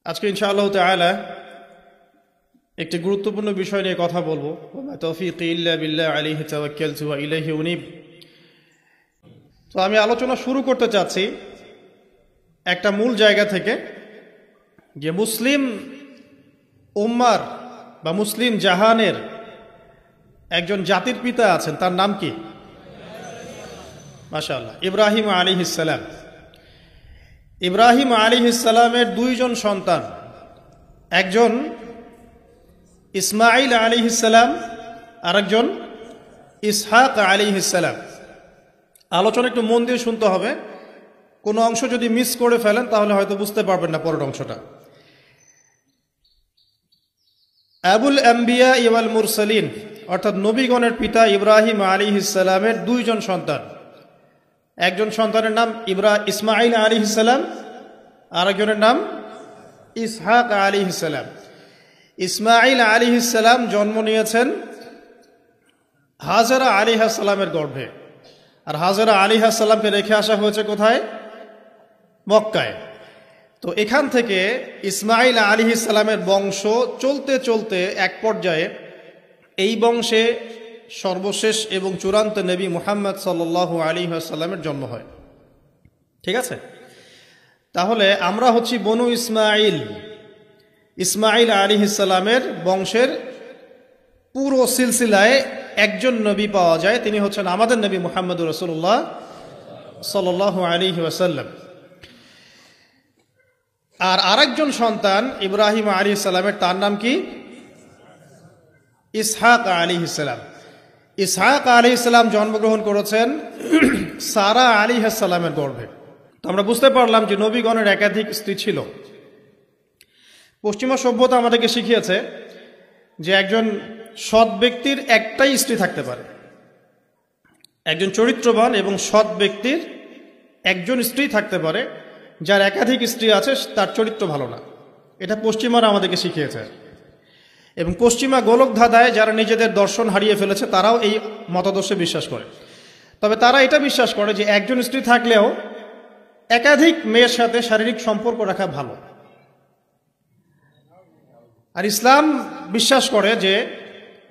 আজকে ইনশাআল্লাহ তাআলা একটি গুরুত্বপূর্ণ বিষয় নিয়ে কথা বলবো। ওয়া তাওফীকি ইল্লা বিল্লাহ আলাইহি তাওয়াক্কালতু ওয়া ইলাইহি উনীব। তো আমি আলোচনা শুরু করতে চাচ্ছি একটা মূল জায়গা থেকে, যে মুসলিম উম্মার বা মুসলিম জাহানের একজন জাতির পিতা আছেন, তার নাম কি? মাশাআল্লাহ, ইব্রাহিম আলাইহিস সালাম। ইব্রাহিম আলাইহিস সালামের দুইজন সন্তান, একজন ইসমাঈল আলাইহিস সালাম আর একজন ইসহাক আলাইহিস সালাম। আলোচনা একটু মন দিয়ে শুনতে হবে, কোনো অংশ যদি মিস করে ফেলেন তাহলে হয়তো বুঝতে পারবেন না পরের অংশটা। আবুল আম্বিয়া ওয়াল মুরসালিন, অর্থাৎ নবীগণের পিতা ইব্রাহিম আলাইহিস সালামের দুইজন সন্তান, একজন সন্তানের নাম ইসমাঈল আলাইহিস সালাম আর একজনের নাম ইসহাক আলাইহিস সালাম। ইসমাঈল আলাইহিস সালাম জন্ম নিয়েছেন হাজরা আলাইহিস সালামের গর্ভে, আর হাজরা আলাইহিস সালামকে রেখে আসা হয়েছে কোথায়? মক্কায়। তো এখান থেকে ইসমাঈল আলাইহিস সালামের বংশ চলতে চলতে এক পর্যায়ে এই বংশে সর্বশেষ এবং চূড়ান্ত নবী মুহাম্মদ সাল্লাল্লাহু আলাইহি ওয়াসাল্লামের জন্ম হয়। ঠিক আছে, তাহলে আমরা হচ্ছি বনু ইসমাঈল। ইসমাঈল আলাইহিস সালামের বংশের পুরো সিলসিলায় একজন নবী পাওয়া যায়, তিনি হচ্ছেন আমাদের নবী মুহাম্মদুর রাসূলুল্লাহ সাল্লাল্লাহু আলাইহি ওয়াসাল্লাম। আর আরেকজন সন্তান ইব্রাহিম আলাইহিস সালামের, তার নাম কি? ইসহাক আলাইহিস সালাম। ইসহাক আলাইহিস সালাম জন্মগ্রহণ করেছেন সারা আলাইহিস সালামের গর্ভে। তো আমরা বুঝতে পারলাম যে নবীগণের একাধিক স্ত্রী ছিল। পশ্চিমা সভ্যতা আমাদেরকে শিখিয়েছে যে একজন সৎ ব্যক্তির একটাই স্ত্রী থাকতে পারে, একজন চরিত্রবান এবং সৎ ব্যক্তির একজন স্ত্রী থাকতে পারে। যার একাধিক স্ত্রী আছে তার চরিত্র ভালো না, এটা পশ্চিমারা আমাদেরকে শিখিয়েছে। এবং পশ্চিমা গোলক ধাঁধায় যারা নিজেদের দর্শন হারিয়ে ফেলেছে তারাও এই মতাদর্শে বিশ্বাস করে। তবে তারা এটা বিশ্বাস করে যে একজন স্ত্রী থাকলেও একাধিক মেয়ের সাথে শারীরিক সম্পর্ক রাখা ভালো। আর ইসলাম বিশ্বাস করে যে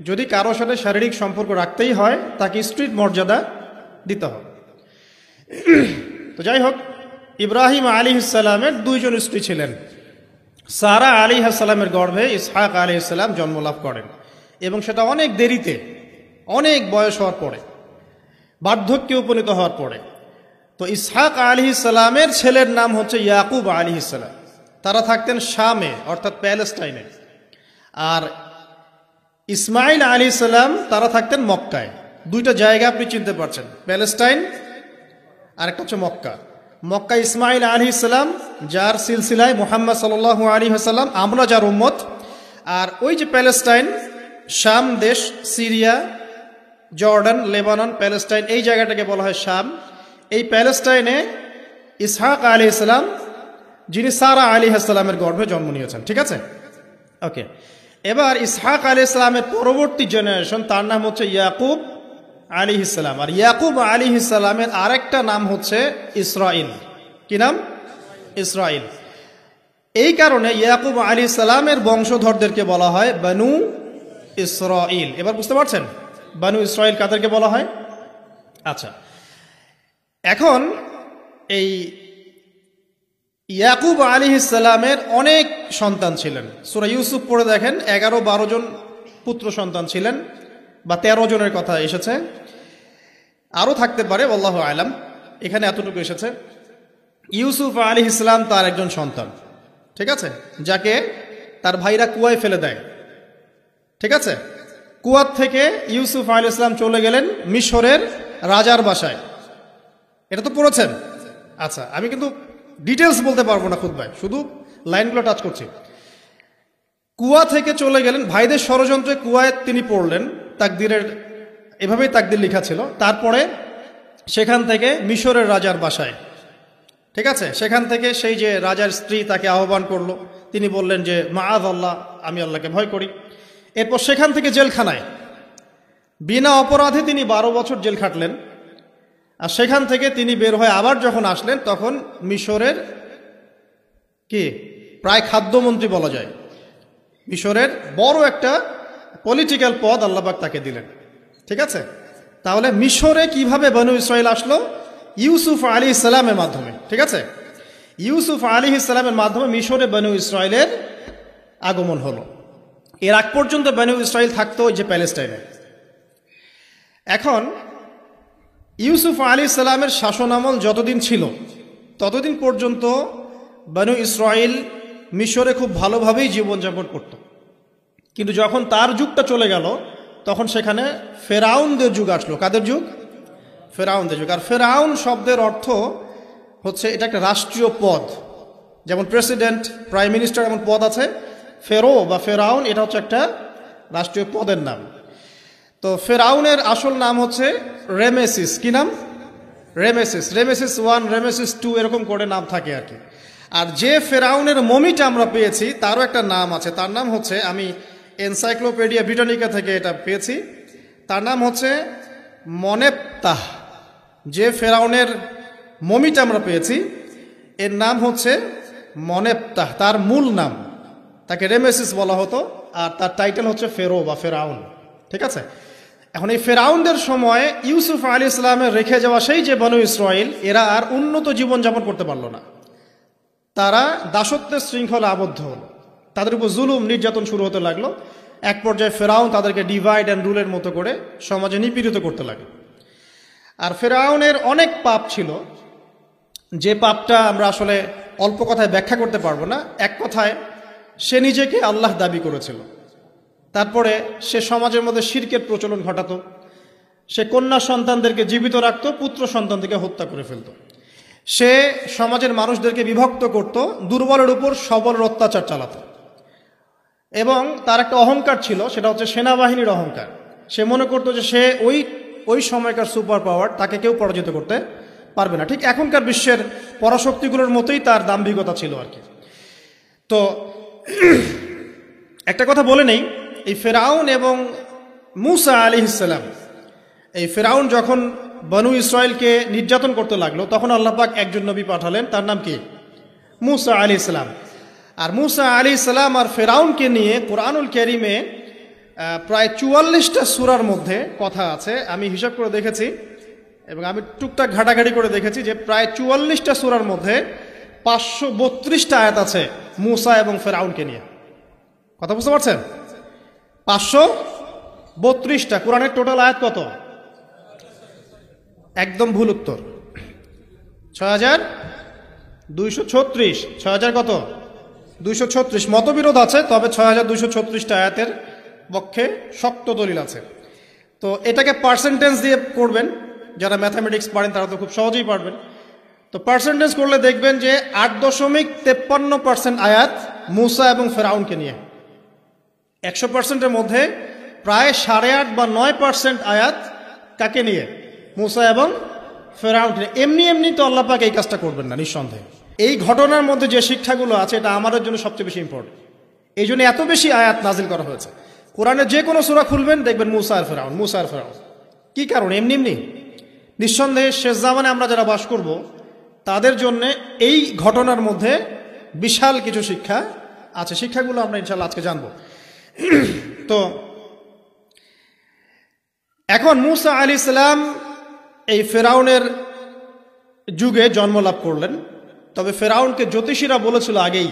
যদি কারো সাথে শারীরিক সম্পর্ক রাখতেই হয় তাকে স্ত্রীর মর্যাদা দিতে হবে। তো যাই হোক, ইব্রাহিম আলাইহিস সালামের দুইজন স্ত্রী ছিলেন। সারা আলাইহিস সালামের গর্ভে ইসহাক আলাইহিস সালাম জন্মলাভ করেন, এবং সেটা অনেক দেরিতে, অনেক বয়স হওয়ার পরে, বার্ধক্যে উপনীত হওয়ার পরে। তো ইসহাক আলাইহিস সালামের ছেলের নাম হচ্ছে ইয়াকুব আলাইহিস সালাম। তারা থাকতেন শামে, অর্থাৎ প্যালেস্টাইনে। আর ইসমাঈল আলাইহিস সালাম তারা থাকতেন মক্কায়। দুইটা জায়গা আপনি চিনতে পারছেন, প্যালেস্টাইন আর একটা হচ্ছে মক্কা। মক্কা ইসমাঈল আলাইহিস সালাম, যার সিলসিলায় মুহাম্মদ সাল্লাল্লাহু আলাইহি ওয়াসাল্লাম, আমরা যার উম্মত। আর ওই যে প্যালেস্টাইন, শাম দেশ, সিরিয়া, জর্ডান, লেবানন, প্যালেস্টাইন, এই জায়গাটাকে বলা হয় শাম। এই প্যালেস্টাইনে ইসহাক আলাইহিস সালাম, যিনি সারা আলাইহিস সালামের গর্ভে জন্ম নিয়েছেন। ঠিক আছে, ওকে। এবার ইসহাক আলাইহিস সালামের পরবর্তী জেনারেশন, তার নাম হচ্ছে ইয়াকুব আলাইহিস সালাম। আর ইয়াকুব আলাইহিস সালামের আরেকটা নাম হচ্ছে ইসরাইল। কি নাম? ইসরাইল। এই কারণে ইয়াকুব আলাইহিস সালামের বংশধরদেরকে বলা হয় বনু ইসরাইল। এবার বুঝতে পারছেন বনু ইসরাইল কাদেরকে বলা হয়? আচ্ছা, এখন এই ইয়াকুব আলাইহিস সালামের অনেক সন্তান ছিলেন। সূরা ইউসুফ পড়ে দেখেন, 11-12 জন পুত্র সন্তান ছিলেন, বা 13 জনের কথা এসেছে, আরও থাকতে পারে, আল্লাহু আলাম। এখানে এতটুকু এসেছে। ইউসুফ আলাইহিস সালাম তার একজন সন্তান, ঠিক আছে, যাকে তার ভাইরা কুয়ায় ফেলে দেয়। ঠিক আছে, কুয়ার থেকে ইউসুফ আলাইহিস সালাম চলে গেলেন মিশরের রাজার বাসায়। এটা তো পড়েছেন। আচ্ছা, আমি কিন্তু ডিটেলস বলতে পারবো না খুতবায়, শুধু লাইনগুলো টাচ করছি। কুয়া থেকে চলে গেলেন, ভাইদের ষড়যন্ত্রে কুয়ায় তিনি পড়লেন। তাকদিরের এভাবেই তাকদির লেখা ছিল। তারপরে সেখান থেকে মিশরের রাজার বাসায়, ঠিক আছে, সেখান থেকে সেই যে রাজার স্ত্রী তাকে আহ্বান করলো। তিনি বললেন যে মাআয আল্লাহ, আমি আল্লাহকে ভয় করি। এরপর সেখান থেকে জেলখানায় বিনা অপরাধে তিনি 12 বছর জেল খাটলেন। আর সেখান থেকে তিনি বের হয়ে আবার যখন আসলেন তখন মিশরের কি প্রায় খাদ্যমন্ত্রী বলা যায়। মিশরের বড় একটা পলিটিক্যাল পদ আল্লাহ পাক তাকে দিলেন। ঠিক আছে, তাহলে মিশরে কিভাবে বনু ইসরাইল আসলো? ইউসুফ আলাইহিস সালামের মাধ্যমে। ঠিক আছে, ইউসুফ আলাইহিস সালামের মাধ্যমে মিশরে বনু ইসরাইলের আগমন হলো। এর আগ পর্যন্ত বনু ইসরাইল থাকতো ওই যে প্যালেস্টাইনে। এখন ইউসুফ আলাইহিস সালামের শাসনামল যতদিন ছিল ততদিন পর্যন্ত বনু ইসরাইল মিশরে খুব ভালোভাবেই জীবনযাপন করত। কিন্তু যখন তার যুগটা চলে গেল তখন সেখানে ফেরাউনদের যুগ আসলো। কাদের যুগ? ফেরাউনদের যুগ। আর ফেরাউন শব্দের অর্থ হচ্ছে এটা একটা রাষ্ট্রীয় পদ, যেমন প্রেসিডেন্ট, প্রাইম মিনিস্টার এমন পদ আছে। ফেরো বা ফেরাউন এটা হচ্ছে একটা রাষ্ট্রীয় পদের নাম। তো ফেরাউনের আসল নাম হচ্ছে রেমেসিস। কি নাম? রেমেসিস। রেমেসিস 1, রেমেসিস 2 এরকম করে নাম থাকে আর কি। আর যে ফেরাউনের মমিটা আমরা পেয়েছি তারও একটা নাম আছে। তার নাম হচ্ছে, আমি এনসাইক্লোপিডিয়া ব্রিটানিকা থেকে এটা পেয়েছি, তার নাম হচ্ছে মনেপ্তাহ। যে ফেরাউনের মমিটা আমরা পেয়েছি এর নাম হচ্ছে মনেপ্তাহ। তার মূল নাম, তাকে রেমেসিস বলা হতো, আর তার টাইটেল হচ্ছে ফেরো বা ফেরাউন। ঠিক আছে, এখন এই ফেরাউনদের সময় ইউসুফ আলাইহিস সালামের রেখে যাওয়া সেই যে বনু ইসরাইল, এরা আর উন্নত জীবনযাপন করতে পারল না। তারা দাসত্বের শৃঙ্খলা আবদ্ধ হলো, তাদের উপর জুলুম নির্যাতন শুরু হতে লাগলো। এক পর্যায়ে ফেরাউন তাদেরকে ডিভাইড অ্যান্ড রুলের মতো করে সমাজে নিপীড়িত করতে লাগলো। আর ফেরাউনের অনেক পাপ ছিল, যে পাপটা আমরা আসলে অল্প কথায় ব্যাখ্যা করতে পারবো না। এক কথায় সে নিজেকে আল্লাহ দাবি করেছিল। তারপরে সে সমাজের মধ্যে শিরকের প্রচলন ঘটাতো। সে কন্যা সন্তানদেরকে জীবিত রাখত, পুত্র সন্তানদেরকে হত্যা করে ফেলত। সে সমাজের মানুষদেরকে বিভক্ত করত, দুর্বলের উপর সবলের অত্যাচার চালাতো। এবং তার একটা অহংকার ছিল, সেটা হচ্ছে সেনাবাহিনীর অহংকার। সে মনে করতো যে সে ওই সময়কার সুপার পাওয়ার, তাকে কেউ পরাজিত করতে পারবে না। ঠিক এখনকার বিশ্বের পরাশক্তিগুলোর মতোই তার দাম্ভিকতা ছিল আর কি। তো একটা কথা বলে নেই, এই ফেরাউন এবং মূসা আলাইহিস সালাম, এই ফেরাউন যখন বনু ইসরাইলকে নির্যাতন করতে লাগলো তখন আল্লাহ পাক একজন নবী পাঠালেন, তার নাম কি? মূসা আলাইহিস সালাম। আর মূসা আলাইহিস সালাম আর ফেরাউনকে নিয়ে কোরআনুল কারীমে প্রায় 44টা সূরার মধ্যে কথা আছে। আমি হিসাব করে দেখেছি এবং আমি টুকটাক ঘাটাঘাটি করে দেখেছি যে প্রায় 44টা সূরার মধ্যে 532টা আয়াত আছে মূসা এবং ফেরাউনকে নিয়ে। কথা বুঝতে পারছেন? 532টা। কোরআনের টোটাল আয়াত কত? একদম ভুল উত্তর, 6236। 6000 কত? 236। মতবিরোধ আছে, তবে 6236টা আয়াতের পক্ষে শক্ত দলিল আছে। তো এটাকে পার্সেন্টেজ দিয়ে করবেন, যারা ম্যাথামেটিক্স পারেন তারা তো খুব সহজেই পারবেন। তো পার্সেন্টেজ করলে দেখবেন যে 8.53% আয়াত মূসা এবং ফেরাউনকে নিয়ে। 100%-এর মধ্যে প্রায় 8.5 বা 9% আয়াত কাকে নিয়ে? মূসা এবং ফেরাউনকে নিয়ে। এমনি এমনি তো আল্লাহ পাক এই কাজটা করবেন না নিঃসন্দেহে। এই ঘটনার মধ্যে যে শিক্ষাগুলো আছে এটা আমাদের জন্য সবচেয়ে বেশি ইম্পর্টেন্ট। এই জন্য এত বেশি আয়াত নাজিল করা হয়েছে। কোরআনের যে কোনো সূরা খুলবেন দেখবেন মূসা আর ফেরাউন, মূসা আর ফেরাউন। কি কারণ? এমনি এমনি? নিঃসন্দেহে শেষ জামানে আমরা যারা বাস করব তাদের জন্য এই ঘটনার মধ্যে বিশাল কিছু শিক্ষা আছে। শিক্ষাগুলো আমরা ইনশাআল্লাহ আজকে জানব। তো এখন মূসা আলাইহিস সালাম এই ফেরাউনের যুগে জন্ম লাভ করলেন। তবে ফেরাউনকে জ্যোতিষীরা বলেছিল আগেই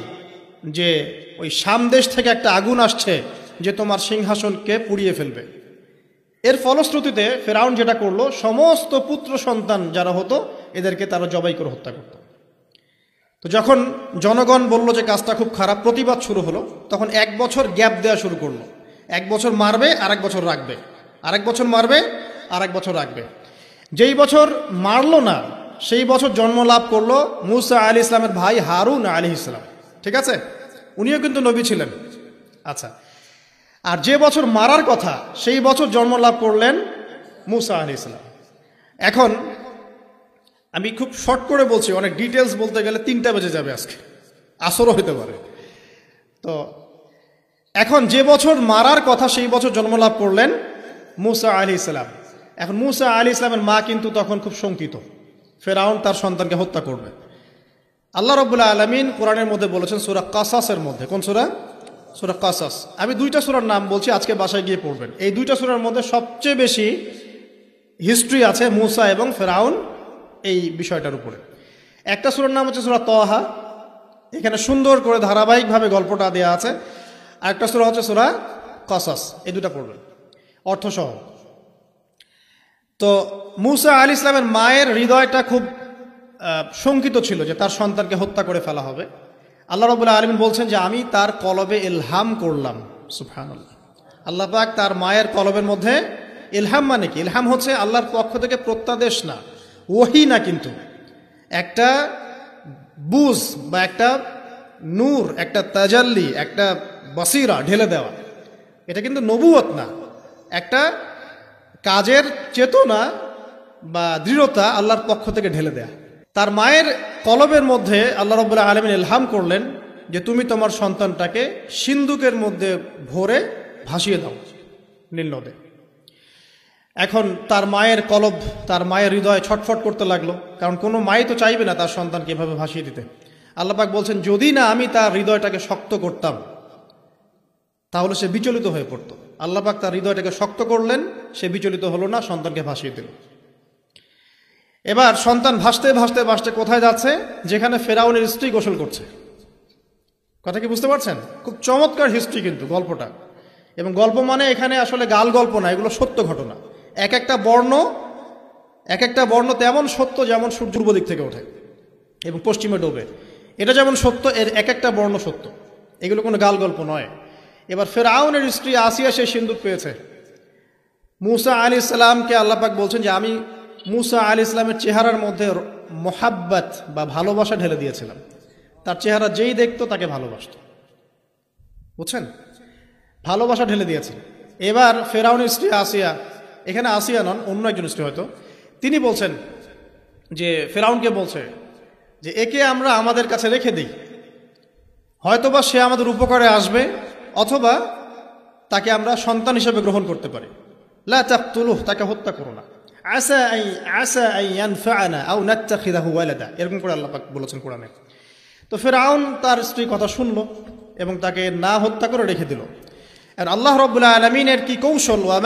যে ওই শাম দেশ থেকে একটা আগুন আসছে যে তোমার সিংহাসনকে পুড়িয়ে ফেলবে। এর ফলশ্রুতিতে ফেরাউন যেটা করলো, সমস্ত পুত্র সন্তান যারা হতো এদেরকে তারা জবাই করে হত্যা করত। তো যখন জনগণ বলল যে কাজটা খুব খারাপ, প্রতিবাদ শুরু হলো, তখন 1 বছর গ্যাপ দেওয়া শুরু করলো। 1 বছর মারবে আর 1 বছর রাখবে, আর 1 বছর মারবে আর 1 বছর রাখবে। যেই বছর মারলো না সেই বছর জন্ম লাভ করলো মূসা আলাইহিস সালামের ভাই হারুন আলাইহিস সালাম। ঠিক আছে, উনিও কিন্তু নবী ছিলেন। আচ্ছা, আর যে বছর মারার কথা সেই বছর জন্ম লাভ করলেন মূসা আলাইহিস সালাম। এখন আমি খুব শর্ট করে বলছি, অনেক ডিটেলস বলতে গেলে 3টা বেজে যাবে, আজকে আসরও হতে পারে। তো এখন যে বছর মারার কথা সেই বছর জন্ম লাভ করলেন মূসা আলাইহিস সালাম। এখন মূসা আলাইহিস সালামের মা কিন্তু তখন খুব শঙ্কিত, ফেরাউন তার সন্তানকে হত্যা করবে। আল্লাহ রাব্বুল আলামিন কোরআনের মধ্যে বলেছেন সূরা কাসাসের মধ্যে। কোন সূরা? সূরা কাসাস। আমি দুইটা সূরার নাম বলছি, আজকে বাসায় গিয়ে পড়বেন। এই দুইটা সূরার মধ্যে সবচেয়ে বেশি হিস্ট্রি আছে মূসা এবং ফেরাউন এই বিষয়টার উপরে। একটা সূরার নাম হচ্ছে সূরা তাহা, এখানে সুন্দর করে ধারাবাহিকভাবে গল্পটা দেওয়া আছে। আর একটা সূরা হচ্ছে সূরা কাসাস। এই দুটা পড়বেন অর্থসহ। তো মূসা আলাইহিস সালামের মায়ের হৃদয়টা খুব শঙ্কিত ছিল যে তার সন্তানকে হত্যা করে ফেলা হবে। আল্লাহ রাব্বুল আলামিন বলছেন যে আমি তার কলবে ইলহাম করলাম। সুবহানাল্লাহ। আল্লাহ পাক তার মায়ের কলবের মধ্যে ইলহাম, মানে কি? ইলহাম হচ্ছে আল্লাহর পক্ষ থেকে প্রত্যাদেশ না, ওহী না, কিন্তু একটা বুঝ বা একটা নূর, একটা তাজাল্লি, একটা বসিরা ঢেলে দেওয়া। এটা কিন্তু নবুয়ত না, একটা কাজের চেতনা বা দৃঢ়তা আল্লাহর পক্ষ থেকে ঢেলে দেয়া। তার মায়ের কলবের মধ্যে আল্লাহ রাব্বুল আলামিন ইলহাম করলেন যে তুমি তোমার সন্তানটাকে সিন্দুকের মধ্যে ভরে ভাসিয়ে দাও নীল নদে। এখন তার মায়ের কলব, তার মায়ের হৃদয় ছটফট করতে লাগলো, কারণ কোনো মাই তো চাইবে না তার সন্তানকে এভাবে ভাসিয়ে দিতে। আল্লাহ পাক বলছেন যদি না আমি তার হৃদয়টাকে শক্ত করতাম তাহলে সে বিচলিত হয়ে পড়তো। আল্লাহ পাক তার হৃদয়টাকে শক্ত করলেন, সে বিচলিত হলো না, সন্তানকে ভাসিয়ে দিল। এবার সন্তান ভাসতে ভাসতে ভাসতে কোথায় যাচ্ছে? যেখানে ফেরাউনের স্ত্রী গোসল করছে। কথা কি বুঝতে পারছেন? খুব চমৎকার হিস্ট্রি কিন্তু গল্পটা। এবং গল্প মানে এখানে আসলে গাল গল্প না, এগুলো সত্য ঘটনা। এক একটা বর্ণ তেমন সত্য যেমন সূর্য পূর্ব দিক থেকে ওঠে এবং পশ্চিমে ডোবে, এটা যেমন সত্য, এর এক একটা বর্ণ সত্য। এগুলো কোনো গাল গল্প নয়। এবার ফেরাউনের স্ত্রী আসিয়া সে সিন্দুক পেয়েছে। মূসা আলাইহিস সালামকে আল্লাহ পাক বলছেন যে আমি মূসা আলাইহিস সালামের চেহারার মধ্যে মোহাব্বত বা ভালোবাসা ঢেলে দিয়েছিলাম। তার চেহারা যেই দেখতো তাকে ভালোবাসত। বুঝছেন? ভালোবাসা ঢেলে দিয়েছে। এবার ফেরাউনের স্ত্রী আসিয়া, এখানে আসিয়া নন, অন্য একজন স্ত্রী হয়তো, তিনি বলছেন যে ফেরাউনকে বলছে যে একে আমরা আমাদের কাছে রেখে দিই, হয়তোবা সে আমাদের উপকারে আসবে, অথবা তাকে আমরা সন্তান হিসেবে গ্রহণ করতে পারি। লা তাকতুলুহ, তাকে হত্যা করো না। আসা আন ইয়ানফা'না আও নাত্তাখিযাহু ওয়ালাদা, এরকম করে আল্লাহ পাক বলেছেন কোরআনে। তো ফেরাউন তার স্ত্রী কথা শুনলো এবং তাকে না হত্যা করে রেখে দিল। আর আল্লাহ রাব্বুল আলামিনের কি কৌশল! ওয়া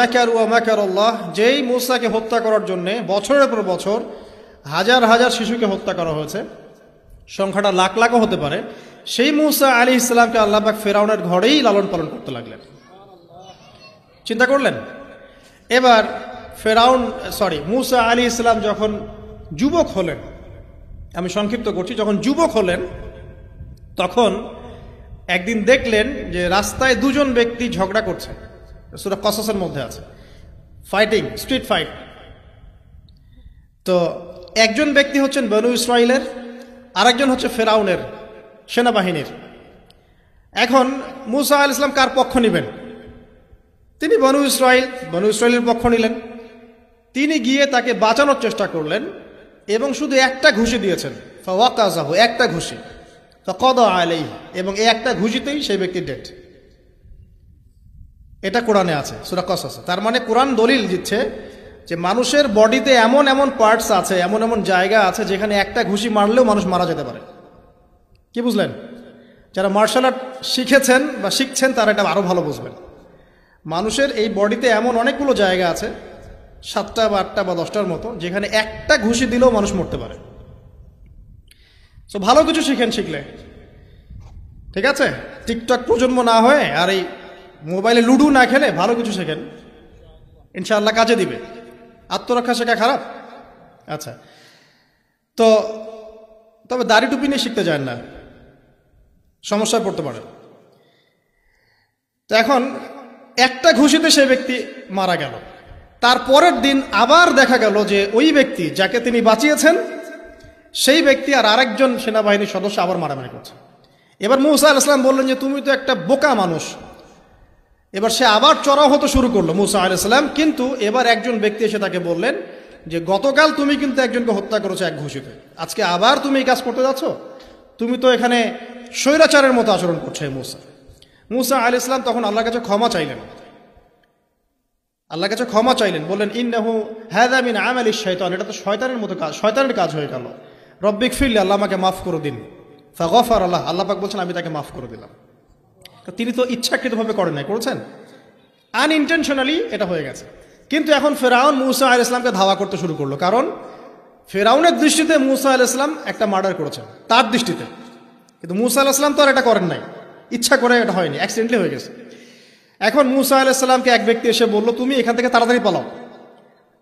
মাকারুল্লাহ, যেই মূসাকে হত্যা করার জন্য বছরের পর বছর হাজার হাজার শিশুকে হত্যা করা হয়েছে, সংখ্যাটা লাখ লাখও হতে পারে, সেই মূসা আলাইহিস সালামকে আল্লাহ পাক ফেরাউনের ঘরেই লালন পালন করতে লাগলেন। চিন্তা করলেন? এবার মূসা আলাইহিস সালাম যখন যুবক হলেন, আমি সংক্ষিপ্ত করছি, যখন যুবক হলেন তখন একদিন দেখলেন যে রাস্তায় দুজন ব্যক্তি ঝগড়া করছে। সূরা কসসের মধ্যে আছে, ফাইটিং, স্ট্রিট ফাইট। তো একজন ব্যক্তি হচ্ছেন বনু ইসরাইলের, আরেকজন হচ্ছে ফেরাউনের সেনাবাহিনীর। এখন মূসা আলাইহিস সালাম কার পক্ষ নেবেন? তিনি বনু ইসরাইলের পক্ষ নিলেন। তিনি গিয়ে তাকে বাঁচানোর চেষ্টা করলেন এবং শুধু একটা ঘুষি দিয়েছেন, ফাওয়াকাযাহু, একটা ঘুষি, ফাকাদা আলাইহি, এবং এই একটা ঘুষিতেই সেই ব্যক্তি ডেড। এটা কোরআনে আছে সূরা কসস। তার মানে কোরআন দলিল দিচ্ছে যে মানুষের বডিতে এমন এমন পার্টস আছে, এমন এমন জায়গা আছে যেখানে একটা ঘুষি মারলেও মানুষ মারা যেতে পারে। কি বুঝলেন? যারা মার্শাল আর্ট শিখেছেন বা শিখছেন তারা এটা আরো ভালো বুঝবেন। মানুষের এই বডিতে এমন অনেকগুলো জায়গা আছে, 7টা বা 8টা বা 10টার মতো, যেখানে একটা ঘুষি দিলেও মানুষ মরতে পারে। তো ভালো কিছু শিখেন, শিখলে ঠিক আছে। টিকটক প্রজন্ম না হয়ে আর এই মোবাইলে লুডু না খেলে ভালো কিছু শেখেন, ইনশাআল্লাহ কাজে দিবে। আত্মরক্ষা শেখা খারাপ? আচ্ছা, তো তবে দাড়ি টুপি নিয়ে শিখতে যান না, সমস্যায় পড়তে পারে। তো এখন একটা ঘুষিতে সেই ব্যক্তি মারা গেল। তারপরের দিন আবার দেখা গেল যে ওই ব্যক্তি যাকে তিনি বাঁচিয়েছেন সেই ব্যক্তি আর আরেকজন সেনাবাহিনীর সদস্য আবার মারামারি করছে। এবার মূসা আলাইহিস সালাম বললেন যে তুমি তো একটা বোকা মানুষ। এবার সে আবার চড়াও হতে শুরু করলো মূসা আলাইহিস সালাম, কিন্তু এবার একজন ব্যক্তি এসে তাকে বললেন যে গতকাল তুমি কিন্তু একজনকে হত্যা করেছো এক ঘুষিতে, আজকে আবার তুমি এই কাজ করতে যাচ্ছ, তুমি তো এখানে স্বৈরাচারের মতো আচরণ করছো। মূসা আলাইহিস সালাম তখন আল্লাহর কাছে ক্ষমা চাইলেন, বললেন ইন্নাহু হাযা মিন আমালিশ শাইতান, এটা তো শয়তানের মতো কাজ, শয়তানের কাজ হয়ে গেল। রব্বিক ফিরলি, আল্লাহ আমাকে মাফ করে দিন। ফাগফার আল্লাহ, আল্লাহ পাক বলছেন আমি তাকে মাফ করে দিলাম। তো তিনি তো ইচ্ছাকৃতভাবে করেন নাই, করেছেন আনইনটেনশনালি, এটা হয়ে গেছে। কিন্তু এখন ফেরাউন মূসা আলাইহিস সালামকে ধাওয়া করতে শুরু করলো, কারণ ফেরাউনের দৃষ্টিতে মূসা আলাইহিস সালাম একটা মার্ডার করেছেন তার দৃষ্টিতে, কিন্তু মূসা আলাইহিস সালাম তো আর এটা করেন নাই, ইচ্ছা করে এটা হয়নি, অ্যাক্সিডেন্টলি হয়ে গেছে। এখন মূসা আলাইহিস সালামকে এক ব্যক্তি এসে বলল, তুমি এখান থেকে তাড়াতাড়ি পালাও,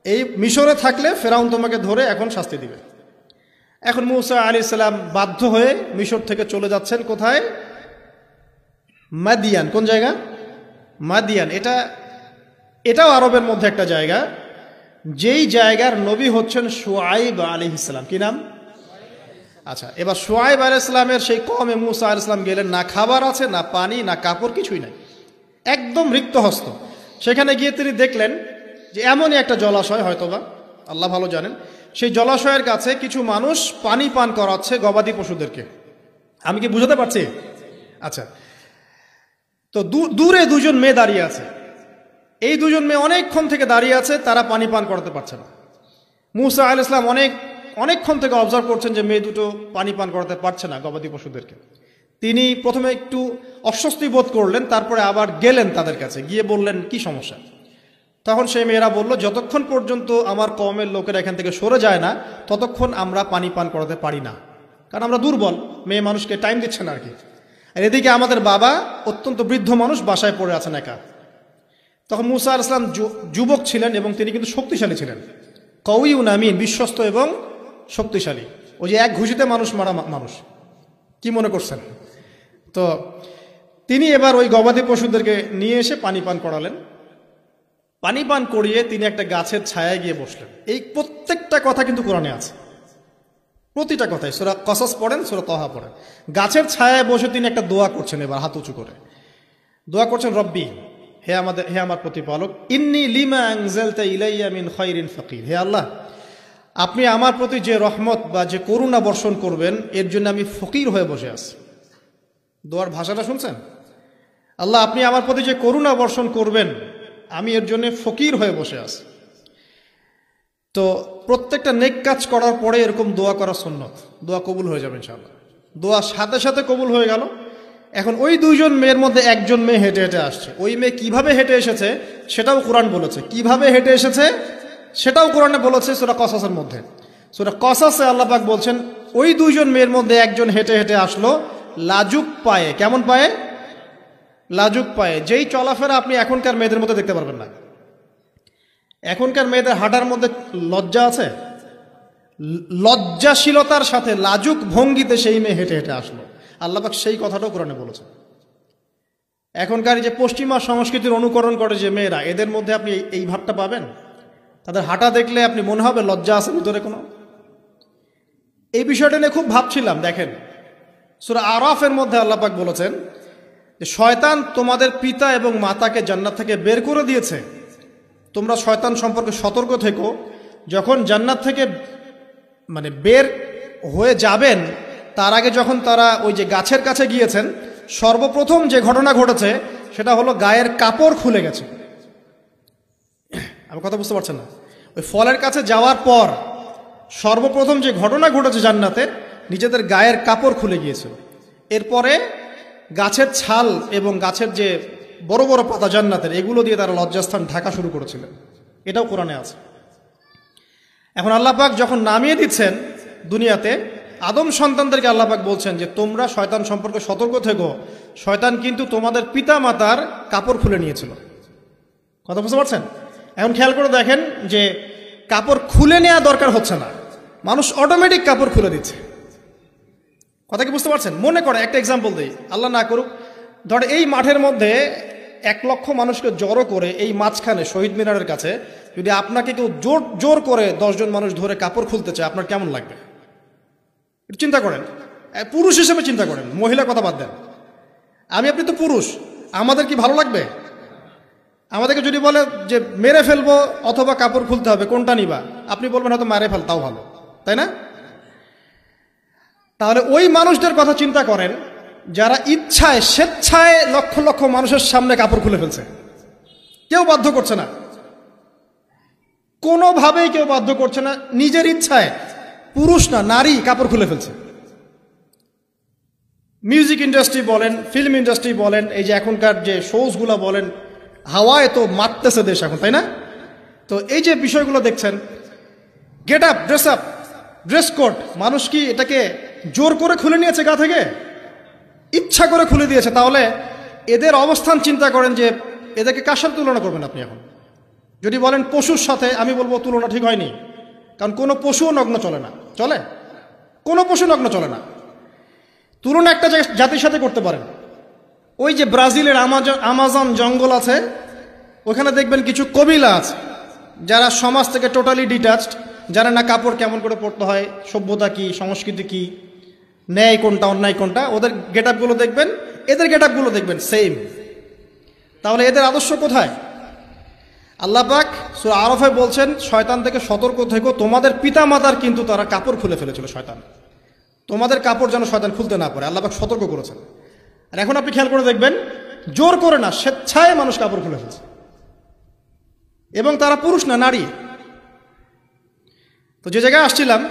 এই মিশরে থাকলে ফেরাউন তোমাকে ধরে এখন শাস্তি দিবে। এখন মূসা আলাইহিস সালাম বাধ্য হয়ে মিশর থেকে চলে যাচ্ছেন কোথায়? মাদিয়ান। কোন জায়গা? মাদিয়ান। এটাও আরবের মধ্যে একটা জায়গা, যেই জায়গার নবী হচ্ছেন শুআইব আলাইহিস সালাম। কি নাম? আচ্ছা, এবার শুআইব আলাইহিস সালামের সেই কওমে মূসা আলাইহিস সালাম গেলেন, না খাবার আছে, না পানি, না কাপড়, কিছুই নাই, একদম রিক্ত হস্ত। সেখানে গিয়ে তিনি দেখলেন যে এমনই একটা জলাশয়, হয়তোবা আল্লাহ ভালো জানেন, সেই জলাশয়ের কাছে কিছু মানুষ পানি পান করাচ্ছে গবাদি পশুদেরকে। আমি কি বুঝাতে পারছি? আচ্ছা, তো দূরে দুজন মেয়ে দাঁড়িয়ে আছে, এই দুজন মেয়ে অনেকক্ষণ থেকে দাঁড়িয়ে আছে, তারা পানি পান করাতে পারছে না। মূসা আলাইহিস সালাম অনেকক্ষণ থেকে অবজার্ভ করছেন যে মেয়ে দুটো পানি পান করাতে পারছে না গবাদি পশুদেরকে। তিনি প্রথমে একটু অস্বস্তি বোধ করলেন, তারপরে আবার গেলেন তাদের কাছে, গিয়ে বললেন কি সমস্যা। তখন সেই মেয়েরা বলল, যতক্ষণ পর্যন্ত আমার কওমের লোকেরা এখান থেকে সরে যায় না ততক্ষণ আমরা পানি পান করাতে পারি না, কারণ আমরা দুর্বল, মেয়ে মানুষকে টাইম দিচ্ছে না আর কি। আর এদিকে আমাদের বাবা অত্যন্ত বৃদ্ধ মানুষ, বাসায় পড়ে আছেন একা। তখন মূসা আলাইহিস সালাম যুবক ছিলেন এবং তিনি কিন্তু শক্তিশালী ছিলেন, কওয়িউন আমিন, বিশ্বস্ত এবং শক্তিশালী। ওই যে এক ঘুষিতে মানুষ মারা মানুষ, কি মনে করছেন? তো তিনি এবার ওই গবাদি পশুদেরকে নিয়ে এসে পানি পান করালেন। পানি পান করিয়ে তিনি একটা গাছের ছায়ায় গিয়ে বসলেন। এই প্রত্যেকটা কথা কিন্তু কোরআনে আছে, প্রতিটা কথাই। সূরা কসস পড়েন, সূরা তাহা পড়েন। গাছের ছায়ায় বসে তিনি একটা দোয়া করছেন, এবার হাত উঁচু করে দোয়া করছেন, রব্বি, হে আমার প্রতিপালক, ইন্নী লিমা আনজালতা ইলাইয়া মিন খায়রিন ফাকির। হে আল্লাহ, আপনি আমার প্রতি যে রহমত বা যে করুণা বর্ষণ করবেন এর জন্য আমি ফকির হয়ে বসে আছি। দোয়ার ভাষাটা শুনছেন? আল্লাহ, আপনি আমার প্রতি যে করুণা বর্ষণ করবেন আমি এর জন্য ফকির হয়ে বসে আছি। তো প্রত্যেকটা নেক কাজ করার পরে এরকম দোয়া করা সুন্নত, দোয়া কবুল হয়ে যাবে ইনশাআল্লাহ। দোয়া সাথে সাথে কবুল হয়ে গেল। এখন ওই দুইজন মেয়ের মধ্যে একজন মেয়ে হেঁটে হেঁটে আসছে। ওই মেয়ে কিভাবে হেঁটে এসেছে সেটাও কোরআন বলেছে, কিভাবে হেঁটে এসেছে সেটাও কোরআনে বলেছে সূরা কসসের মধ্যে। সূরা কসসে আল্লাহ পাক বলছেন, ওই দুইজন মেয়ের মধ্যে একজন হেঁটে হেঁটে আসলো লাজুক পায়ে। কেমন পায়ে? লাজুক পায়ে। যেই চলাফেরা আপনি এখনকার মেয়েদের মধ্যে দেখতে পারবেন না। এখনকার মেয়েদের হাঁটার মধ্যে লজ্জা আছে, লজ্জাশীলতার সাথে লাজুক ভঙ্গিতে সেই মেয়ে হেঁটে হেঁটে আসলো। আল্লাহ পাক সেই কথাটাও কোরআনে বলেছেন। এখনকার যে পশ্চিমা সংস্কৃতির অনুকরণ করে যে মেয়েরা, এদের মধ্যে আপনি এই ভাবটা পাবেন। তাদের হাঁটা দেখলে আপনি মনে হবে লজ্জা আছে ভিতরে কোনো। এই বিষয়টা নিয়ে খুব ভাবছিলাম। দেখেন, সূরা আরাফের মধ্যে আল্লাহ পাক বলেছেন যে শয়তান তোমাদের পিতা এবং মাতাকে জান্নাত থেকে বের করে দিয়েছে, তোমরা শয়তান সম্পর্কে সতর্ক থেকো। যখন জান্নাত থেকে বের হয়ে যাবেন তার আগে যখন তারা ওই যে গাছের কাছে গিয়েছেন, সর্বপ্রথম যে ঘটনা ঘটেছে সেটা হলো গায়ের কাপড় খুলে গেছে। আমি কথা বুঝতে পারছেন না? ওই ফলের কাছে যাওয়ার পর সর্বপ্রথম যে ঘটনা ঘটেছে জান্নাতের, নিজেদের গায়ের কাপড় খুলে গিয়েছিল। এরপরে গাছের ছাল এবং গাছের যে বড় বড় পাতা জান্নাতের, এগুলো দিয়ে তারা লজ্জাস্থান ঢাকা শুরু করেছিলেন। এটাও কোরআনে আছে। এখন আল্লাহ পাক যখন নামিয়ে দিচ্ছেন দুনিয়াতে, আদম সন্তানদেরকে আল্লাহ পাক বলছেন যে তোমরা শয়তান সম্পর্কে সতর্ক থেকো, শয়তান কিন্তু তোমাদের পিতা মাতার কাপড় খুলে নিয়েছিল। কথা বুঝতে পারছেন? এখন খেয়াল করে দেখেন যে কাপড় খুলে নেওয়া দরকার হচ্ছে না, মানুষ অটোমেটিক কাপড় খুলে দিচ্ছে। কথা কি বুঝতে পারছেন? মনে করে একটা এক্সাম্পল দিই, আল্লাহ না করুক, ধরে এই মাঠের মধ্যে 1 লক্ষ মানুষকে জড়ো করে এই মাঝখানে শহীদ মিনারের কাছে যদি আপনাকে কেউ জোর করে 10 জন মানুষ ধরে কাপড় খুলতে চায়, আপনার কেমন লাগবে? চিন্তা করেন, পুরুষ হিসেবে চিন্তা করেন, মহিলা কথা বাদ দেন। আপনি তো পুরুষ, আমাদের কি ভালো লাগবে? আমাদেরকে যদি বলে যে মেরে ফেলবো অথবা কাপড় খুলতে হবে, কোনটা নিবা? আপনি বলবেন হয়তো মারে ফেল, তাও ভালো, তাই না? তাহলে ওই মানুষদের কথা চিন্তা করেন যারা ইচ্ছায় স্বেচ্ছায় লক্ষ লক্ষ মানুষের সামনে কাপড় খুলে ফেলছে। কেউ বাধ্য করছে না, কোনোভাবেই কেউ বাধ্য করছে না, নিজের ইচ্ছায় পুরুষ না নারী কাপড় খুলে ফেলছে। মিউজিক ইন্ডাস্ট্রি বলেন, ফিল্ম ইন্ডাস্ট্রি বলেন, এই যে এখনকার যে শোজগুলো বলেন, হাওয়ায় তো মারতেছে দেশ এখন, তাই না? তো এই যে বিষয়গুলো দেখছেন, গেট আপ, ড্রেস কোড, মানুষ কি এটাকে জোর করে খুলে নিয়েছে গা থেকে? ইচ্ছা করে খুলে দিয়েছে। তাহলে এদের অবস্থান চিন্তা করেন যে এদেরকে কার সাথে তুলনা করবেন আপনি এখন? যদি বলেন পশুর সাথে, আমি বলবো তুলনা ঠিক হয়নি, কারণ কোনো পশুও নগ্ন চলে না। চলে? কোনো পশু নগ্ন চলে না। তুলনা একটা জাতির সাথে করতে পারেন। ওই যে ব্রাজিলের আমাজন জঙ্গল আছে, ওখানে দেখবেন কিছু কবিলা আছে যারা সমাজ থেকে টোটালি ডিটাচড, যারা না কাপড় কেমন করে পরতে হয়, সভ্যতা কি, সংস্কৃতি কি, ন্যায় কোনটা অন্যায় কোনটা, ওদের গেট আপগুলো দেখবেন, এদের গেট আপগুলো দেখবেন সেম। তাহলে এদের আদর্শ কোথায়? আল্লাহ পাক সূরা আরাফে বলছেন, শয়তান থেকে সতর্ক থেকো, তোমাদের পিতামাতার কিন্তু তারা কাপড় খুলে ফেলেছিল শয়তান, তোমাদের কাপড় যেন শয়তান খুলতে না পারে, আল্লাহ পাক সতর্ক করেছেন। আর এখন আপনি খেয়াল করে দেখবেন, জোর করে না, স্বেচ্ছায় মানুষ কাপড় খুলে ফেলছে, এবং তারা পুরুষ না, নারী। তো যে জায়গায় আসছিলাম,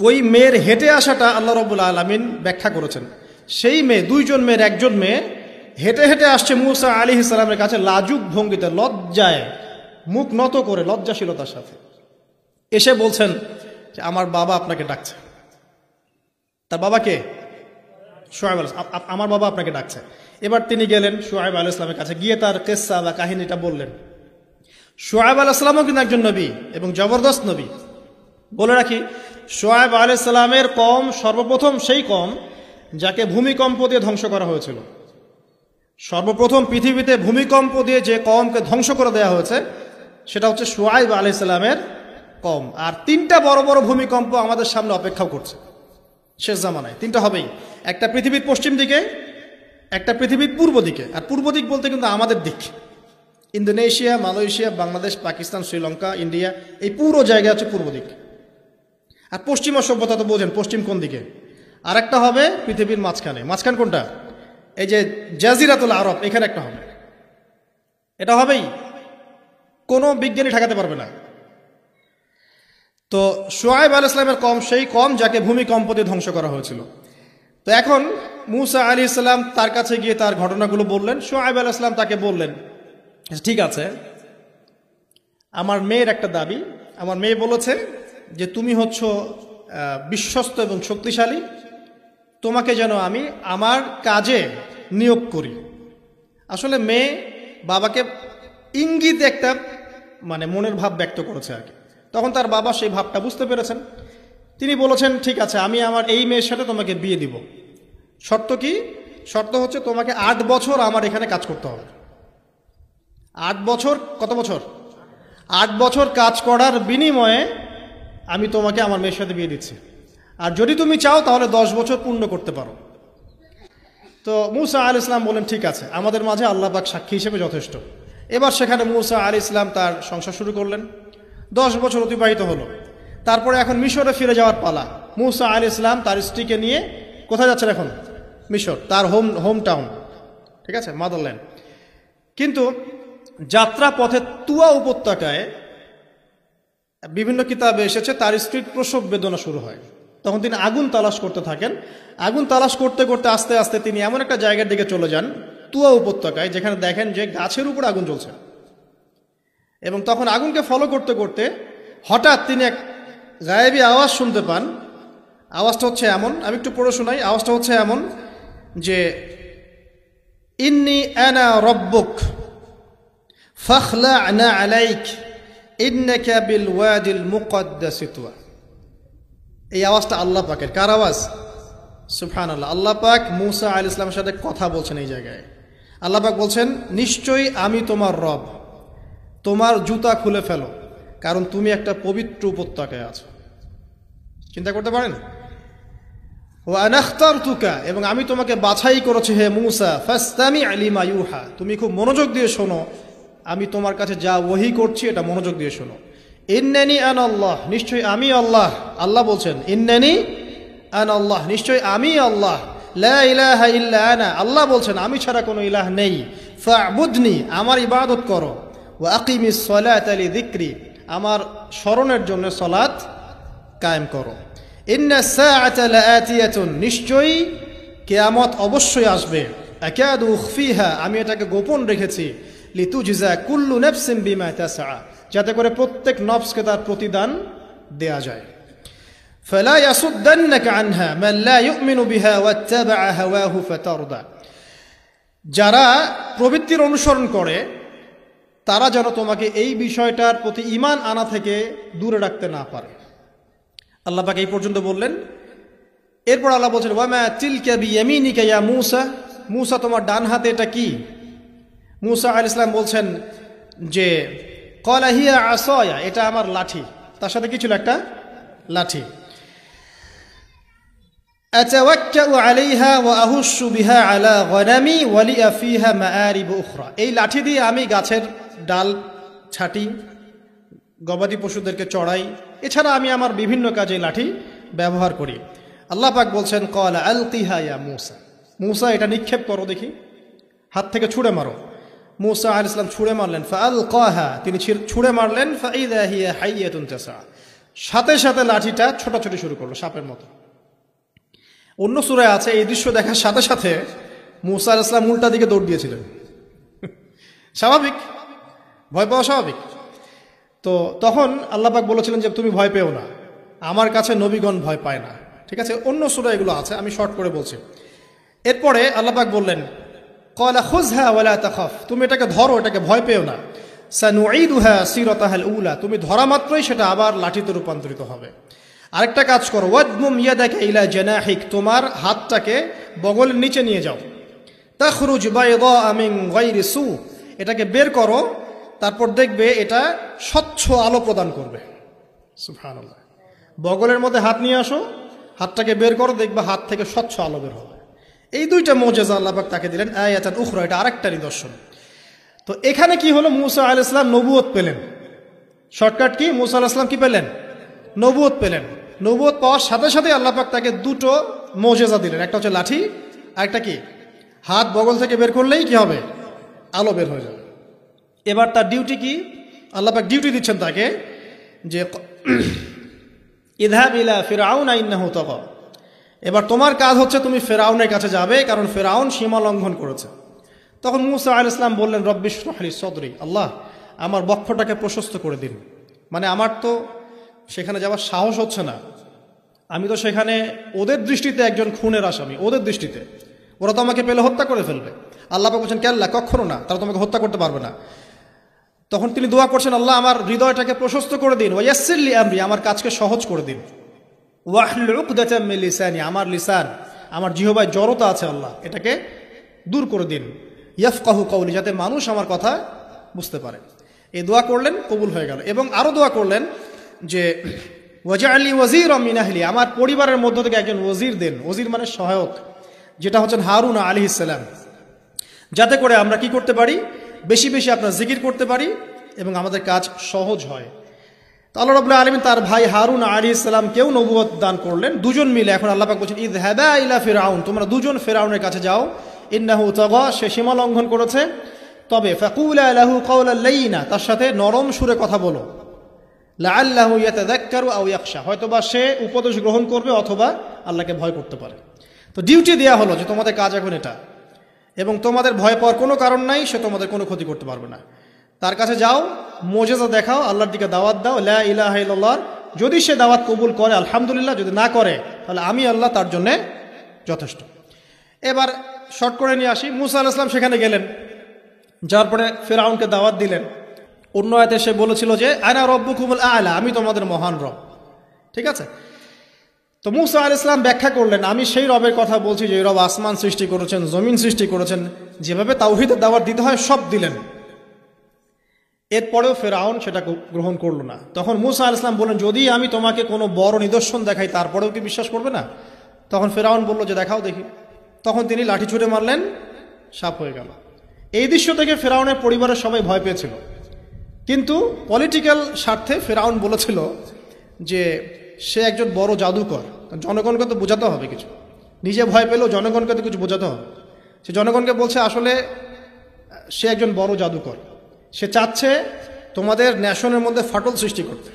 ওই মেয়ের হেঁটে আসাটা আল্লাহ রাব্বুল আলামিন ব্যাখ্যা করেছেন। সেই মেয়ে, দুইজন মেয়ের একজন মেয়ে হেঁটে হেঁটে আসছে মূসা আলাইহিস সালামের কাছে লাজুক ভঙ্গিতে, লজ্জায় মুখ নত করে, লজ্জাশীলতার সাথে এসে বলছেন যে আমার বাবা আপনাকে ডাকছে। তার বাবাকে? শুআয়ব আলাইহিস সালাম, আমার বাবা আপনাকে ডাকছে। এবার তিনি গেলেন শুআয়ব আলাইহিস সালামের কাছে, গিয়ে তার কিসসা বা কাহিনীটা বললেন। শুআয়ব আলাইহিস সালামও কিন্তু একজন নবী এবং জবরদস্ত নবী। বলে রাখি, শুআয়ব আলাইহিস সালামের কওম সর্বপ্রথম সেই কওম যাকে ভূমিকম্প দিয়ে ধ্বংস করা হয়েছিল। সর্বপ্রথম পৃথিবীতে ভূমিকম্প দিয়ে যে কওমকে ধ্বংস করে দেওয়া হয়েছে সেটা হচ্ছে শুআয়ব আলাইহিস সালামের কওম। আর তিনটা বড় বড় ভূমিকম্প আমাদের সামনে অপেক্ষা করছে শেষ জামানায়। তিনটা হবেই, একটা পৃথিবীর পশ্চিম দিকে, একটা পৃথিবীর পূর্ব দিকে। আর পূর্ব দিক বলতে কিন্তু আমাদের দিক, Indonesia, Malaysia, Bangladesh, Pakistan, Sri Lanka, India, এই পুরো জায়গা হচ্ছে পূর্ব দিক। আর পশ্চিমা সভ্যতা তো বোঝেন পশ্চিম কোন দিকে। আর একটা হবে পৃথিবীর মাঝখানে। মাঝখান কোনটা? এই যে জাজিরাতুল আরব, এখানে একটা হবে। এটা হবেই, কোনো বিজ্ঞানী ঠেকাতে পারবে না। তো শুআয়ব আলাইহিস সালামের কওম সেই কওম যাকে ভূমিকম্প দিয়ে ধ্বংস করা হয়েছিল। তো এখন মূসা আলাইহিস সালাম তার কাছে গিয়ে তার ঘটনাগুলো বললেন। শুআয়ব আলাইহিস সালাম তাকে বললেন, ঠিক আছে, আমার মেয়ের একটা দাবি, আমার মেয়ে বলেছে যে তুমি হচ্ছ বিশ্বস্ত এবং শক্তিশালী, তোমাকে যেন আমি আমার কাজে নিয়োগ করি। আসলে মেয়ে বাবাকে ইঙ্গিত একটা মানে মনের ভাব ব্যক্ত করেছে আর কি। তখন তার বাবা সেই ভাবটা বুঝতে পেরেছেন। তিনি বলেছেন, ঠিক আছে, আমি আমার এই মেয়ের সাথে তোমাকে বিয়ে দিব। শর্ত কি? শর্ত হচ্ছে তোমাকে 8 বছর আমার এখানে কাজ করতে হবে। 8 বছর, কত বছর? 8 বছর কাজ করার বিনিময়ে আমি তোমাকে আমার মেয়ের সাথে বিয়ে দিচ্ছি। আর যদি তুমি চাও তাহলে 10 বছর পূর্ণ করতে পারো। তো মূসা আলাইহিস সালাম বলেন, ঠিক আছে, আমাদের মাঝে আল্লাহ পাক সাক্ষী হিসেবে যথেষ্ট। এবার সেখানে মূসা আলাইহিস সালাম তার সংসার শুরু করলেন। 10 বছর অতিবাহিত হলো। তারপরে এখন মিশরে ফিরে যাওয়ার পালা। মূসা আলাইহিস সালাম তার স্ত্রীকে নিয়ে কোথায় যাচ্ছেন এখন? মিশর, তার হোম টাউন, ঠিক আছে, মাদারল্যান্ড। কিন্তু যাত্রা পথে তুয়া উপত্যকায় বিভিন্ন কিতাবে এসেছে তার স্ত্রীর প্রসব বেদনা শুরু হয়। তখন তিনি আগুন তালাশ করতে থাকেন। আগুন তালাশ করতে করতে আস্তে আস্তে তিনি এমন একটা জায়গার দিকে চলে যান তুয়া উপত্যকায়, যেখানে দেখেন যে গাছের উপর আগুন জ্বলছে। এবং তখন আগুনকে ফলো করতে করতে হঠাৎ তিনি এক গায়েবী আওয়াজ শুনতে পান। আওয়াজটা হচ্ছে এমন, আমি একটু পড়ে শোনাই। আওয়াজটা হচ্ছে এমন যে, ইন্নী আনা রব্বুক ফাখলা'না আলাইক ইন্নাকা বিল ওয়াদিল মুকদ্দাস তুয়া। এই আওয়াজটা আল্লাহ পাকের। কার আওয়াজ? সুবহানাল্লাহ। আল্লাহ পাক মূসা আলাইহিস সালামের সাথে কথা বলছেন এই জায়গায়। আল্লাহ পাক বলছেন, নিশ্চয়ই আমি তোমার রব, তোমার জুতা খুলে ফেলো, কারণ তুমি একটা পবিত্র উপত্যকায় আছো। চিন্তা করতে পারেন? ওয়া আনা ইখতারতুকা, এবং আমি তোমাকে বাছাই করেছি হে মূসা, ফাসতামি' লিমা ইউহা, তুমি খুব মনোযোগ দিয়ে শোনো, আমি তোমার কাছে যা ওহী করছি এটা মনোযোগ দিয়ে শোনো। ইন্নানি আনা আল্লাহ, নিশ্চয়ই আমি আল্লাহ। আল্লাহ বলছেন, ইন্নানি আনা আল্লাহ, নিশ্চয়ই আমি আল্লাহ। লা ইলাহা ইল্লা আনা, আল্লাহ বলছেন আমি ছাড়া কোনো ইলাহ নেই। ফা'বুদনি, আমার ইবাদত করো। ওয়া আকিমিস সালাতা লিযিকরি, আমার স্মরণের জন্য সালাত কায়েম করো। ইন্নাস সাআতা লাআতিয়াতুন, নিশ্চয়ই কিয়ামত অবশ্যই আসবে, আকাদু উখফিহা, আমি এটাকে গোপন রেখেছি, লিতুজজা কুল্লু নাফসিন বিমা তাসআ, যাতে করে প্রত্যেক নফসকে তার প্রতিদান দেয়া যায়। ফালা ইয়াসুদ্দান্নাকা আনহা মান লা ইউমিনু বিহা ওয়াত্তাবা হাওয়াহু ফাতারদা, যারা প্রবৃত্তির অনুসরণ করে তারা যেন তোমাকে এই বিষয়টার প্রতি ঈমান আনা থেকে দূরে রাখতে না পারে। আল্লাহ পাক এই পর্যন্ত বললেন। এরপর আল্লাহ বলছেন ওয়ামা তিলকা বিয়ামিনিকা ইয়া মূসা, মূসা তোমার ডান হাতে এটা কি? মূসা আলাইহিস সালাম বলছেন যে ক্বালা হিয়া আসায়া, এটা আমার লাঠি। তার সাথে কি ছিল? একটা লাঠি। আতাওয়াক্কাউ আলাইহা ওয়া আহুশু বিহা আলা গনামি ওয়া লিয়া ফিহা মাআরিব উখরা, এই লাঠি দিয়ে আমি গাছের ডাল ছাটি, গবাদি পশুদেরকে চড়াই, এছাড়া আমি আমার বিভিন্ন কাজে লাঠি ব্যবহার করি। আল্লাহ পাক বলছেন ক্বালা আলকিহা ইয়া মূসা, মূসা এটা নিক্ষেপ করো দেখি, হাত থেকে ছুঁড়ে মারো। মূসা আলাইহিস সালাম ছুঁড়ে মারলেন, ফাআলকাহা, তিনি ছুঁড়ে মারলেন, ফাইযা হিয়া হাইয়াতুন তাসা, সাথে সাথে লাঠিটা ছোটাছুটি শুরু করলো সাপের মতো। অন্য সূরায় আছে এই দৃশ্য দেখার সাথে সাথে মূসা আলাইহিস সালাম উল্টা দিকে দৌড় দিয়েছিলেন। স্বাভাবিক, ভয় পাওয়া স্বাভাবিক। তো তখন আল্লাহ পাক বলেছিলেন যে তুমি ভয় পেও না, আমার কাছে নবীগণ ভয় পায় না। ঠিক আছে, অন্য সূরা এগুলো আছে, আমি শর্ট করে বলছি। এরপরে আল্লাহ পাক বললেন ক্বালা খুযহা ওয়া লা তাখাফ, তুমি এটাকে ধরো, এটাকে ভয় পেও না। সানুঈদুহা সিরাতাহাল উলা, তুমি ধরা মাত্রই সেটা আবার লাঠিতে রূপান্তরিত হবে। আরেকটা কাজ করো, ওয়াদমুম ইয়াদাকা ইলা জানাহিক, তোমার হাতটাকে বগলের নিচে নিয়ে যাও। তাখরুজ বাইদা মিন গায়রি সু, এটাকে বের করো, তারপর দেখবে এটা স্বচ্ছ আলো প্রদান করবে। সুবহানাল্লাহ, বগলের মধ্যে হাত নিয়ে আসো, হাতটাকে বের করো, দেখবে হাত থেকে স্বচ্ছ আলো বের হবে। এই দুইটা মুজিজা আল্লাহ পাক তাকে দিলেন, আয়াতান উখরা, এটা আরেকটা নিদর্শন। তো এখানে কি হলো? মূসা আলাইহিস সালাম নবুয়ত পেলেন। Shortcut key? মূসা আলাইহিস সালাম কি পেলেন? নবুয়ত পেলেন। নবুয়ত পাওয়ার সাথে সাথে আল্লাহ পাক তাকে দুটো মুজিজা দিলেন, একটা হচ্ছে লাঠি, আরেকটা কি? হাত বগল থেকে বের করলেই কি হবে? আলো বের হয়ে যাবে। এবার তার ডিউটি কি? আল্লাহ পাক ডিউটি দিচ্ছেন তাকে যে ইযহাব ইলা ফিরআউন ইন্নাহু তাগা, এবার তোমার কাজ হচ্ছে তুমি ফেরাউনের কাছে যাবে, কারণ ফেরাউন সীমা লঙ্ঘন করেছে। তখন মূসা আলাইহিস সালাম বললেন রব্বি ইশরাহ লি সদরি, আল্লাহ আমার বক্ষটাকে প্রশস্ত করে দিন। মানে আমার তো সেখানে যাওয়ার সাহস হচ্ছে না, আমি তো সেখানে ওদের দৃষ্টিতে একজন খুনের আসামি, ওদের দৃষ্টিতে ওরা তো আমাকে পেলে হত্যা করে ফেলবে। আল্লাহ পাক বলছেন কেল্লা, কখনো না, তারা তোমাকে হত্যা করতে পারবে না। তখন তিনি দোয়া করছেন আল্লাহ আমার হৃদয়টাকে প্রশস্ত করে দিন, ওয়া ইয়াসসির লি আমরি, আমার কাজকে সহজ করে দিন, ওয়াহলুল উকদাতাম মিন লিসানি, আমার লিসান, আমার জিহ্বায় জড়তা আছে আল্লাহ, এটাকে দূর করে দিন, ইয়াফকাহু কওলি, যাতে মানুষ আমার কথা বুঝতে পারে। এই দোয়া করলেন, কবুল হয়ে গেল। এবং আরো দোয়া করলেন যে ওয়াজআলি ওয়াজিরাম মিন আহলি, আমার পরিবারের মধ্য থেকে একজন ওজির দেন। ওজির মানে সহায়ক, যেটা হচ্ছেন হারুন আলাইহিস সালাম, যাতে করে আমরা কি করতে পারি? বেশি বেশি আপনার জিকির করতে পারি এবং আমাদের কাজ সহজ হয়। তো আল্লাহ রাব্বুল আলামিন তার ভাই হারুন আলাইহিস সালামকেও নবুয়ত দান করলেন, দুজন মিলে। এখন আল্লাহ পাক বলছেন ইযহাবা ইলা ফিরআউন, তোমরা দুজন ফিরআউনের কাছে যাও, ইন্নাহু তাগা, সে সীমা লঙ্ঘন করেছে, তবে ফাকুলা লাহু কাওলাল লাইয়িনা, তার সাথে নরম সুরে কথা বলো, লাআল্লাহু ইয়াতাযাক্কারু আও ইয়াখশা, হয়তোবা সে উপদেশ গ্রহণ করবে অথবা আল্লাহকে ভয় করতে পারে। তো ডিউটি দেয়া হলো যে তোমাদের কাজ এখন এটা, এবং তোমাদের ভয় পাওয়ার কোনো কারণ নাই, সে তোমাদের কোনো ক্ষতি করতে পারবে না। তার কাছে যাও, মুজিজা দেখাও, আল্লাহর দিকে দাওয়াত দাও, লা ইলাহা ইল্লাল্লাহ। যদি সে দাওয়াত কবুল করে আলহামদুলিল্লাহ, যদি না করে তাহলে আমি আল্লাহ তার জন্য যথেষ্ট। এবার শর্ট করে নিয়ে আসি, মূসা আলাইহিস সালাম সেখানে গেলেন, যার পরে ফিরআউনকে দাওয়াত দিলেন। অন্য আয়াতে সে বলেছিল যে আনা রব্বুকুমুল আ'লা, আমি তোমাদের মহান রব। ঠিক আছে, তো মূসা আলাইহিস সালাম ব্যাখ্যা করলেন আমি সেই রবের কথা বলছি যে রব আসমান সৃষ্টি করেছেন, জমিন সৃষ্টি করেছেন, যেভাবে তাওহীদের দাওয়াত দিতে হয় সব দিলেন। এরপরেও ফেরাউন সেটা গ্রহণ করলো না। তখন মূসা আলাইহিস সালাম বললেন যদি আমি তোমাকে কোনো বড় নিদর্শন দেখাই তারপরেও কি বিশ্বাস করবে না? তখন ফেরাউন বলল যে দেখাও দেখি। তখন তিনি লাঠি ছুঁড়ে মারলেন, সাপ হয়ে গেল। এই দৃশ্য থেকে ফেরাউনের পরিবারের সবাই ভয় পেয়েছিল, কিন্তু পলিটিক্যাল স্বার্থে ফেরাউন বলেছিল যে সে একজন বড় জাদুকর, জনগণকে তো বোঝাতে হবে কিছু, নিজে ভয় পেলেও জনগণকে তো কিছু বোঝাতে হবে। সে জনগণকে বলছে আসলে সে একজন বড় জাদুকর, সে চাচ্ছে তোমাদের ন্যাশনের মধ্যে ফাটল সৃষ্টি করতে।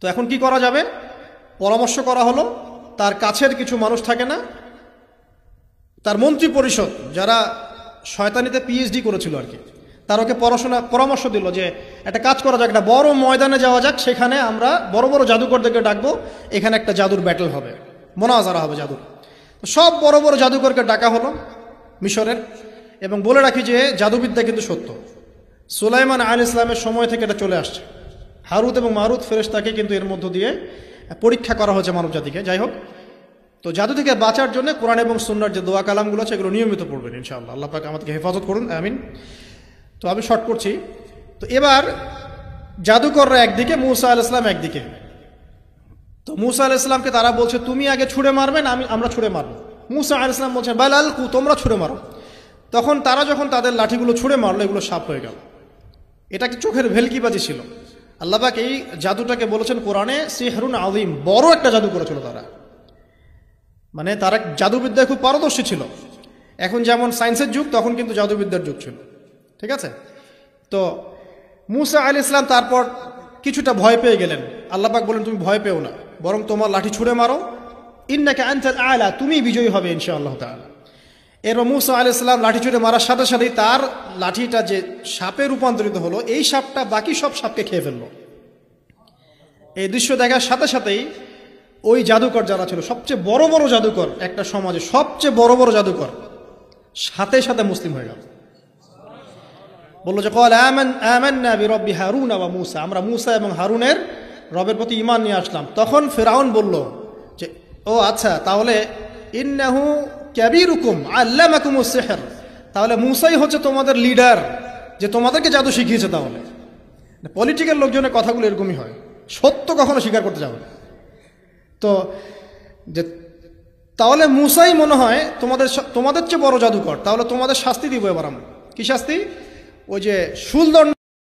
তো এখন কি করা যাবে? পরামর্শ করা হলো, তার কাছের কিছু মানুষ থাকে না, তার মন্ত্রী পরিষদ যারা শয়তানিতে পিএইচডি করেছিল আর কি, তার ওকে পরামর্শ দিল যে একটা কাজ করা যাক, একটা বড় ময়দানে যাওয়া যাক, সেখানে আমরা বড় বড় জাদুকরদেরকে ডাকবো, এখানে একটা জাদুর ব্যাটল হবে, মোনাজারা হবে জাদুর। সব বড় বড় জাদুকরকে ডাকা হলো মিশরের। এবং বলে রাখি যে জাদুবিদ্যা কিন্তু সত্য, সুলাইমান আলাইহিস সালামের সময় থেকে এটা চলে আসছে। হারুত এবং মারুত ফেরেশতাকে কিন্তু এর মধ্য দিয়ে পরীক্ষা করা হয়েছে মানব জাতিকে। যাই হোক, তো জাদু থেকে বাঁচার জন্য কোরআন এবং সুন্নাহর যে দোয়া কালামগুলো আছে এগুলো নিয়মিত পড়বেন ইনশাআল্লাহ। আল্লাহ পাক আমাদেরকে হেফাজত করুন, আমিন। তো আমি শর্ট করছি। তো এবার জাদুকররা একদিকে, মূসা আলাইহিস সালাম একদিকে। তো মূসা আলাইহিস সালামকে তারা বলছে তুমি আগে ছুঁড়ে মারবেন, আমরা ছুঁড়ে মারবো। মূসা আলাইহিস সালাম বলছেন বাল আলকু, তোমরা ছুঁড়ে মারো। তখন তারা যখন তাদের লাঠিগুলো ছুঁড়ে মারলো, এগুলো সাপ হয়ে গেল। এটা কি চোখের ভেলকিবাজি ছিল? আল্লাহ পাক এই জাদুটাকে বলেছেন কোরআনে সিহরুন আযীম, বড় একটা জাদু করেছিল তারা। মানে তারা জাদুবিদ্যায় খুব পারদর্শী ছিল। এখন যেমন সায়েন্সের যুগ, তখন কিন্তু জাদুবিদ্যার যুগ ছিল, ঠিক আছে? তো মূসা আলাইহিস সালাম তারপর কিছুটা ভয় পেয়ে গেলেন। আল্লাহ পাক বলেন তুমি ভয় পেও না, বরং তোমার লাঠি ছুঁড়ে মারো, ইন্নাকা আনতাল আ'লা, তুমি বিজয়ী হবে ইনশাআল্লাহ তাআলা। এরপর মূসা আলাইহিস সালাম লাঠি ছুঁড়ে মারার সাথে সাথেই তার লাঠিটা যে সাপে রূপান্তরিত হলো, এই সাপটা বাকি সব সাপকে খেয়ে ফেললো। এই দৃশ্য দেখার সাথে সাথেই ওই জাদুকর যারা ছিল, সবচেয়ে বড় বড় জাদুকর, একটা সমাজে সবচেয়ে বড় বড় জাদুকর, সাথে সাথে মুসলিম হয়ে গেল। বললো যে ক্বাল আমান্না বিরব্বি হারুন ওয়া মূসা, আমরা মূসা এবং হারুনের রবের প্রতি ঈমান নিয়ে আসলাম। তখন ফিরআউন বলল যে ও আচ্ছা, তাহলে ইন্নাহু কাবীরুকুম আল্লামাকুমুস সিহর, তাহলে মূসাই হচ্ছে তোমাদের লিডার, যে তোমাদেরকে জাদু শিখিয়েছে। তাহলে পলিটিক্যাল লোকজনের কথাগুলো এরকমই হয়, সত্য কখনো স্বীকার করতে যাবে না। তো যে তাহলে মূসাই মনে হয় তোমাদের চেয়ে বড় জাদুকর, তাহলে তোমাদের শাস্তি দিব এবার আমরা। কি শাস্তি? ওই যে শুলদণ্ড